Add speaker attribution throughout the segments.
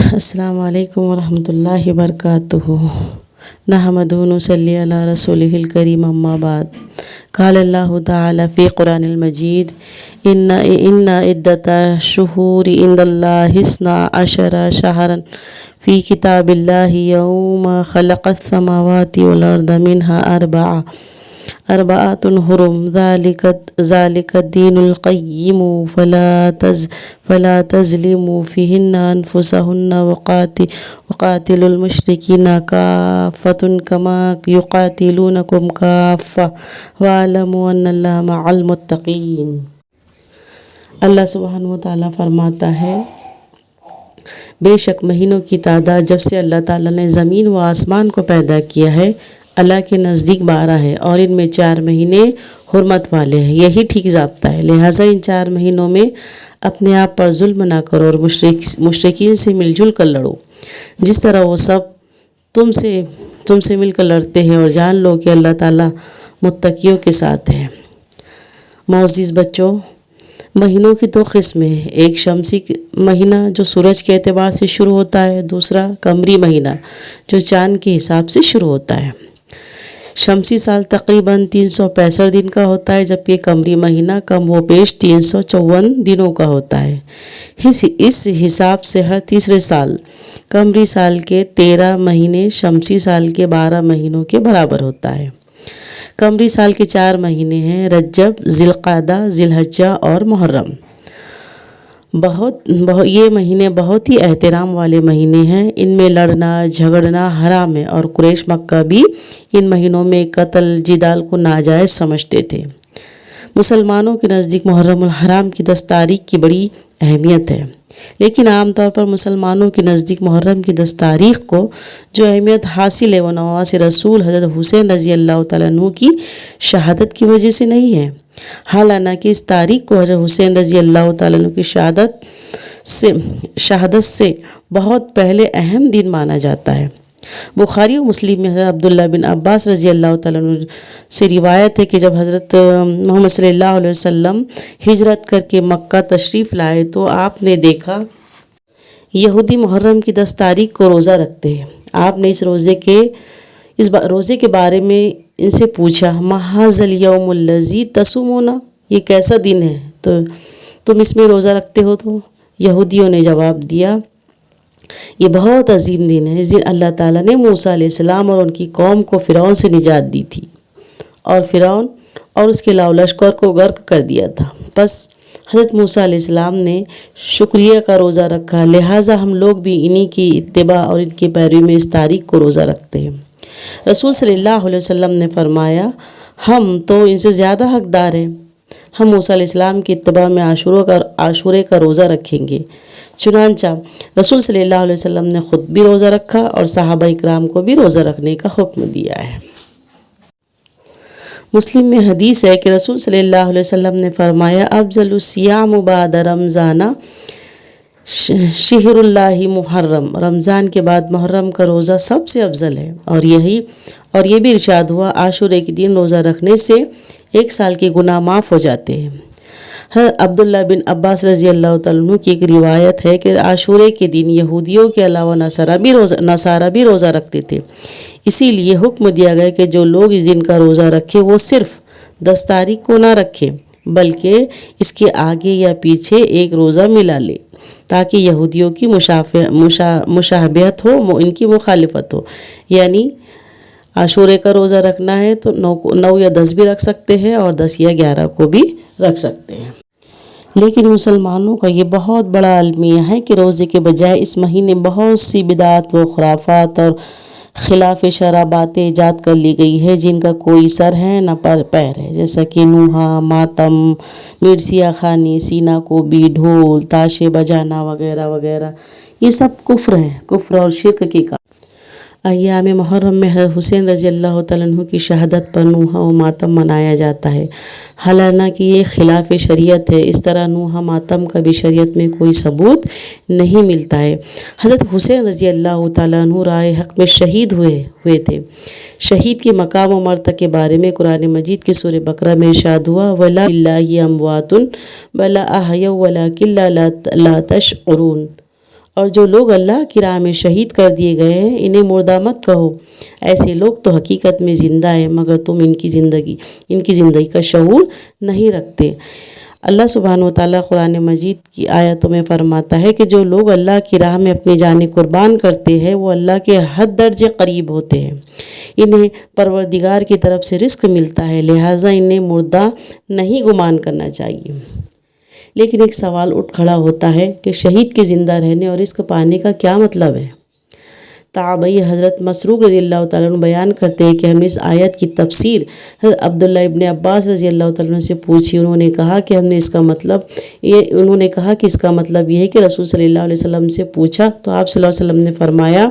Speaker 1: السلام علیکم ورحمۃ اللہ وبرکاتہ۔ نحمدہ ونصلی علی رسولہ الکریم، اما بعد۔ قال اللہ تعالی فی قرآن المجید ان عدۃ الشہور عند اللہ اثنا عشر شہرا فی کتاب اللہ یوم خلق السماوات والارض منها اربعۃ حرم ذالک الدین القیم فلا تظلموا فیہن انفسہن وقاتلوا المشرکین کافۃ کما یقاتلونکم کافۃ واعلموا ان اللہ مع المتقین۔ اللہ سبحانہ وتعالیٰ فرماتا ہے، بے شک مہینوں کی تعداد جب سے اللہ تعالیٰ نے زمین و آسمان کو پیدا کیا ہے، اللہ کے نزدیک 12 ہے، اور ان میں 4 مہینے حرمت والے ہیں۔ یہی ٹھیک ضابطہ ہے، لہٰذا ان 4 مہینوں میں اپنے آپ پر ظلم نہ کرو اور مشرکین سے مل جل کر لڑو، جس طرح وہ سب تم سے مل کر لڑتے ہیں، اور جان لو کہ اللہ تعالیٰ متقیوں کے ساتھ ہے۔ معزز بچوں، مہینوں کی 2 قسمیں ہیں، ایک شمسی مہینہ جو سورج کے اعتبار سے شروع ہوتا ہے، دوسرا قمری مہینہ جو چاند کے حساب سے شروع ہوتا ہے۔ شمسی سال تقریباً 365 دن کا ہوتا ہے، جبکہ قمری مہینہ کم و بیش 354 دنوں کا ہوتا ہے۔ اس حساب سے ہر تیسرے سال قمری سال کے 13 مہینے شمسی سال کے 12 مہینوں کے برابر ہوتا ہے۔ قمری سال کے 4 مہینے ہیں، رجب، ذی القعدہ، ذی الحجہ اور محرم۔ یہ مہینے بہت ہی احترام والے مہینے ہیں، ان میں لڑنا جھگڑنا حرام ہے، اور قریش مکہ بھی ان مہینوں میں قتل جدال کو ناجائز سمجھتے تھے۔ مسلمانوں کے نزدیک محرم الحرام کی 10 تاریخ کی بڑی اہمیت ہے، لیکن عام طور پر مسلمانوں کے نزدیک محرم کی 10 تاریخ کو جو اہمیت حاصل ہے وہ نواز رسول حضرت حسین رضی اللہ تعالیٰ عنہ کی شہادت کی وجہ سے نہیں ہے، حالانکہ اس تاریخ کو حضرت حسین رضی اللہ تعالیٰ عنہ کی شہادت سے بہت پہلے اہم دن مانا جاتا ہے۔ بخاری و مسلم میں حضرت عبداللہ بن عباس رضی اللہ تعالیٰ عنہ سے روایت ہے کہ جب حضرت محمد صلی اللہ علیہ وسلم ہجرت کر کے مکہ تشریف لائے تو آپ نے دیکھا یہودی محرم کی 10 تاریخ کو روزہ رکھتے ہیں۔ آپ نے اس روزے کے بارے میں ان سے پوچھا، ما ھذا الیوم الذی تصومون، یہ کیسا دن ہے تو تم اس میں روزہ رکھتے ہو؟ تو یہودیوں نے جواب دیا، یہ بہت عظیم دن ہے، اس دن اللہ تعالیٰ نے موسیٰ علیہ السلام اور ان کی قوم کو فرعون سے نجات دی تھی، اور فرعون اور اس کے لاؤ لشکر کو غرق کر دیا تھا۔ بس حضرت موسیٰ علیہ السلام نے شکریہ کا روزہ رکھا، لہٰذا ہم لوگ بھی انہی کی اتباع اور ان کی پیروی میں اس تاریخ کو روزہ رکھتے ہیں۔ رسول صلی اللہ علیہ وسلم نے فرمایا، ہم تو ان سے زیادہ حقدار ہیں، ہم موسیٰ علیہ السلام کی اتباع میں عاشورے کا روزہ رکھیں گے۔ چنانچہ رسول صلی اللہ علیہ وسلم نے خود بھی روزہ رکھا اور صحابہ اکرام کو بھی روزہ رکھنے کا حکم دیا ہے۔ مسلم میں حدیث ہے کہ رسول صلی اللہ علیہ وسلم نے فرمایا، افضل الصیام بعد رمضان شہر اللہ محرم، رمضان کے بعد محرم کا روزہ سب سے افضل ہے، اور یہ بھی ارشاد ہوا، عاشورے کے دن روزہ رکھنے سے 1 سال کے گناہ معاف ہو جاتے ہیں۔ عبداللہ بن عباس رضی اللہ تعالیٰ عنہ کی ایک روایت ہے کہ عاشورے کے دن یہودیوں کے علاوہ نصارہ بھی روزہ رکھتے تھے، اسی لیے حکم دیا گیا کہ جو لوگ اس دن کا روزہ رکھے وہ صرف 10 تاریخ کو نہ رکھے بلکہ اس کے آگے یا پیچھے ایک روزہ ملا لے، تاکہ یہودیوں کی مشابہت ہو، ان کی مخالفت ہو۔ یعنی عاشورے کا روزہ رکھنا ہے تو 9 یا 10 بھی رکھ سکتے ہیں، اور 10 یا 11 کو بھی رکھ سکتے ہیں۔ لیکن مسلمانوں کا یہ بہت بڑا المیہ ہے کہ روزے کے بجائے اس مہینے بہت سی بدعات و خرافات اور خلاف شرع باتیں ایجاد کر لی گئی ہے، جن کا کوئی سر ہے نہ پیر ہے، جیسا کہ نوحہ، ماتم، مرثیہ خوانی، سینہ کوبی، ڈھول، تاشے بجانا وغیرہ وغیرہ، یہ سب کفر ہے، کفر اور شرک کے کام۔ ایام محرم میں حضرت حسین رضی اللہ تعالیٰ عنہ کی شہادت پر نوحہ و ماتم منایا جاتا ہے، حالانکہ یہ خلاف شریعت ہے۔ اس طرح نوحہ ماتم کا بھی شریعت میں کوئی ثبوت نہیں ملتا ہے۔ حضرت حسین رضی اللہ تعالیٰ عنہ راہ حق میں شہید ہوئے تھے۔ شہید کے مقام و مرتبہ کے بارے میں قرآن مجید کی سورہ بقرہ میں ارشاد ہوا، وَلَا لِلَّهِ أَمْوَاتٌ بَلْ أَحْيَاءٌ وَلَٰكِن لَا تَشْعُرُونَ، اور جو لوگ اللہ کی راہ میں شہید کر دیے گئے ہیں انہیں مردہ مت کہو، ایسے لوگ تو حقیقت میں زندہ ہیں مگر تم ان کی زندگی کا شعور نہیں رکھتے۔ اللہ سبحانہ و تعالیٰ قرآن مجید کی آیتوں میں فرماتا ہے کہ جو لوگ اللہ کی راہ میں اپنی جانیں قربان کرتے ہیں وہ اللہ کے حد درجے قریب ہوتے ہیں، انہیں پروردگار کی طرف سے رزق ملتا ہے، لہٰذا انہیں مردہ نہیں گمان کرنا چاہیے۔ لیکن ایک سوال اٹھ کھڑا ہوتا ہے کہ شہید کے زندہ رہنے اور رزق پانے کا کیا مطلب ہے؟ تابعی حضرت مسروق رضی اللہ تعالیٰ عنہ بیان کرتے ہیں کہ ہم نے اس آیت کی تفسیر حضرت عبداللہ ابن عباس رضی اللہ تعالیٰ عنہ سے پوچھی۔ انہوں نے کہا کہ اس کا مطلب یہ ہے کہ رسول صلی اللہ علیہ وسلم سے پوچھا تو آپ صلی اللہ علیہ وسلم نے فرمایا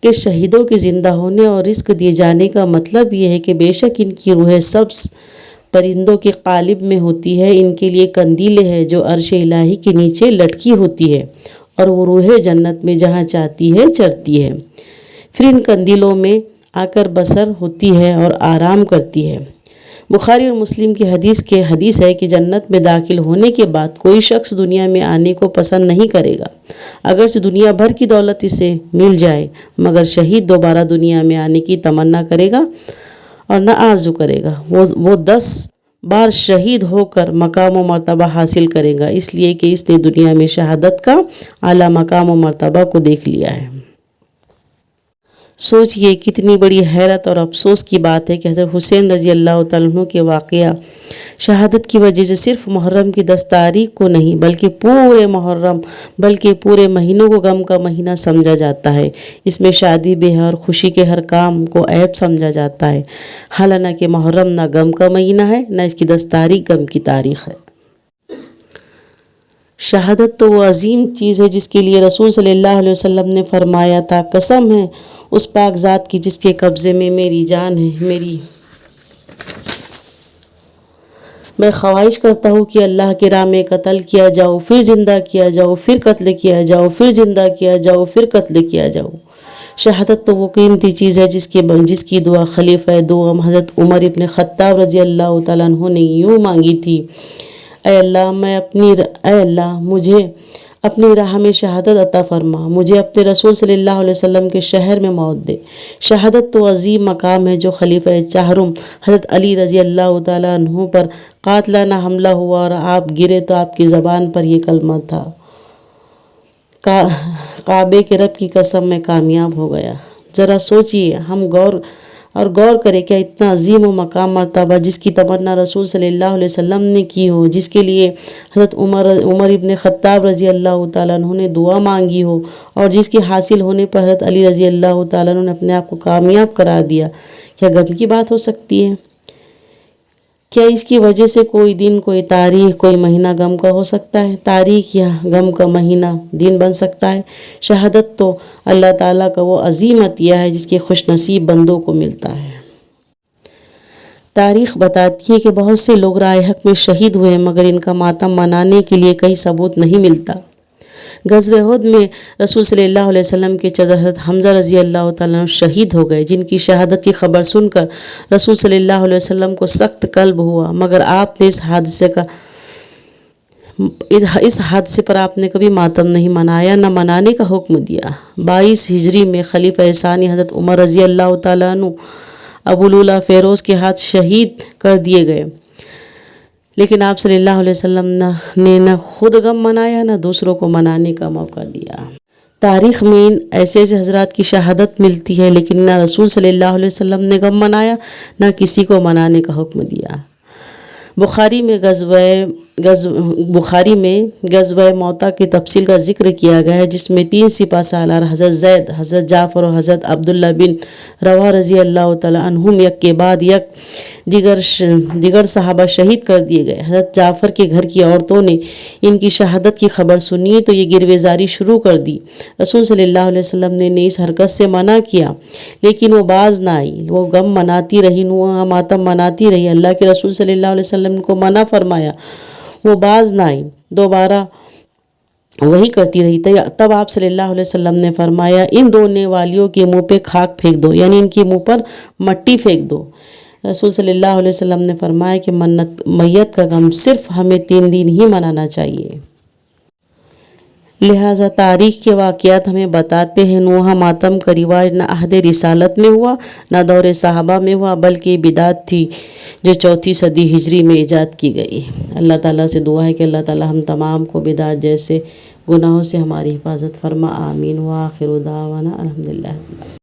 Speaker 1: کہ شہیدوں کے زندہ ہونے اور رزق دیے جانے کا مطلب یہ ہے کہ بے شک ان کی روحیں سبز پرندوں کے قالب میں ہوتی ہے، ان کے لیے قندیلیں ہیں جو عرش الہی کے نیچے لٹکی ہوتی ہے اور وہ روحیں جنت میں جہاں چاہتی ہے چرتی ہے، پھر ان قندیلوں میں آ کر بسر ہوتی ہے اور آرام کرتی ہے۔ بخاری اور مسلم کی حدیث ہے کہ جنت میں داخل ہونے کے بعد کوئی شخص دنیا میں آنے کو پسند نہیں کرے گا، اگرچہ دنیا بھر کی دولت اسے مل جائے، مگر شہید دوبارہ دنیا میں آنے کی تمنا کرے گا اور نہ آرزو کرے گا۔ وہ 10 بار شہید ہو کر مقام و مرتبہ حاصل کرے گا، اس لیے کہ اس نے دنیا میں شہادت کا اعلیٰ مقام و مرتبہ کو دیکھ لیا ہے۔ سوچئے کتنی بڑی حیرت اور افسوس کی بات ہے کہ حضرت حسین رضی اللہ تعالیٰ عنہ کے واقعہ شہادت کی وجہ سے صرف محرم کی 10 تاریخ کو نہیں بلکہ پورے محرم پورے مہینوں کو غم کا مہینہ سمجھا جاتا ہے۔ اس میں شادی بیاہ اور خوشی کے ہر کام کو عیب سمجھا جاتا ہے، حالانکہ محرم نہ غم کا مہینہ ہے نہ اس کی 10 تاریخ غم کی تاریخ ہے۔ شہادت تو وہ عظیم چیز ہے جس کے لیے رسول صلی اللہ علیہ وسلم نے فرمایا تھا، قسم ہے اس پاک ذات کی جس کے قبضے میں میری جان ہے، میں خواہش کرتا ہوں کہ اللہ کے راہ میں قتل کیا جاؤ، پھر زندہ کیا جاؤ، پھر قتل کیا جاؤ، پھر زندہ کیا جاؤ، پھر قتل کیا جاؤ۔ شہادت تو وہ قیمتی چیز ہے جس کی دعا خلیفہ دوم حضرت عمر ابن خطاب رضی اللہ تعالیٰ عنہ نے یوں مانگی تھی، اے اللہ مجھے اپنی راہ میں شہادت عطا فرما، مجھے اپنے رسول صلی اللہ علیہ وسلم کے شہر میں موت دے۔ شہادت تو عظیم مقام ہے جو خلیفہ چہارم حضرت علی رضی اللہ تعالیٰ عنہ پر قاتلانہ حملہ ہوا اور آپ گرے تو آپ کی زبان پر یہ کلمہ تھا، کعبے کے رب کی قسم میں کامیاب ہو گیا۔ ذرا سوچئے، ہم غور کریں، کیا اتنا عظیم و مقام مرتبہ جس کی تمنا رسول صلی اللہ علیہ وسلم نے کی ہو، جس کے لیے حضرت عمر ابن خطاب رضی اللہ تعالیٰ عنہ نے دعا مانگی ہو اور جس کے حاصل ہونے پر حضرت علی رضی اللہ تعالیٰ عنہ نے اپنے آپ کو کامیاب قرار دیا، کیا غم کی بات ہو سکتی ہے؟ کیا اس کی وجہ سے کوئی دن، کوئی تاریخ، کوئی مہینہ غم کا ہو سکتا ہے؟ تاریخ یا غم کا مہینہ دن بن سکتا ہے؟ شہادت تو اللہ تعالیٰ کا وہ عظیم عطیہ ہے جس کے خوش نصیب بندوں کو ملتا ہے۔ تاریخ بتاتی ہے کہ بہت سے لوگ راہ حق میں شہید ہوئے ہیں مگر ان کا ماتم منانے کے لیے کہیں ثبوت نہیں ملتا۔ غزوہ احد میں رسول صلی اللہ علیہ وسلم کے چچا حضرت حمزہ رضی اللہ تعالیٰ عنہ شہید ہو گئے، جن کی شہادت کی خبر سن کر رسول صلی اللہ علیہ وسلم کو سخت قلب ہوا، مگر آپ نے اس حادثے پر آپ نے کبھی ماتم نہیں منایا، نہ منانے کا حکم دیا۔ 22 ہجری میں خلیفہ ثانی حضرت عمر رضی اللہ تعالیٰ عنہ ابو لولا فیروز کے ہاتھ شہید کر دیے گئے، لیکن آپ صلی اللہ علیہ وسلم نے نہ خود غم منایا نہ دوسروں کو منانے کا موقع دیا۔ تاریخ میں ایسے حضرات کی شہادت ملتی ہے لیکن نہ رسول صلی اللہ علیہ وسلم نے غم منایا نہ کسی کو منانے کا حکم دیا۔ بخاری میں غزوہ موتا کی تفصیل کا ذکر کیا گیا ہے، جس میں 3 سپہ سالار حضرت زید، حضرت جعفر اور حضرت عبداللہ بن رواحہ رضی اللہ تعالیٰ عنہم یک کے بعد یک دیگر صحابہ شہید کر دیے گئے۔ حضرت جعفر کے گھر کی عورتوں نے ان کی شہادت کی خبر سنی تو یہ گروے زاری شروع کر دی۔ رسول صلی اللہ علیہ وسلم نے اس حرکت سے منع کیا لیکن وہ باز نہ آئی، وہ غم مناتی رہی، وہ ماتم مناتی رہی۔ اللہ کے رسول صلی اللہ علیہ وسلم کو منع فرمایا، وہ باز نہ آئی، دوبارہ وہی کرتی رہی۔ تب آپ صلی اللہ علیہ وسلم نے فرمایا، ان رونے والیوں کے منہ پہ خاک پھینک دو، یعنی ان کے منہ پر مٹی پھینک دو۔ رسول صلی اللہ علیہ وسلم نے فرمایا کہ میت کا غم صرف ہمیں 3 دن ہی منانا چاہیے۔ لہٰذا تاریخ کے واقعات ہمیں بتاتے ہیں نوحہ ماتم کا رواج نہ عہد رسالت میں ہوا نہ دور صحابہ میں ہوا، بلکہ بدعت تھی جو 4 صدی ہجری میں ایجاد کی گئی۔ اللہ تعالیٰ سے دعا ہے کہ اللہ تعالیٰ ہم تمام کو بدعت جیسے گناہوں سے ہماری حفاظت فرما، آمین۔ وآخر دعوانا الحمدللہ۔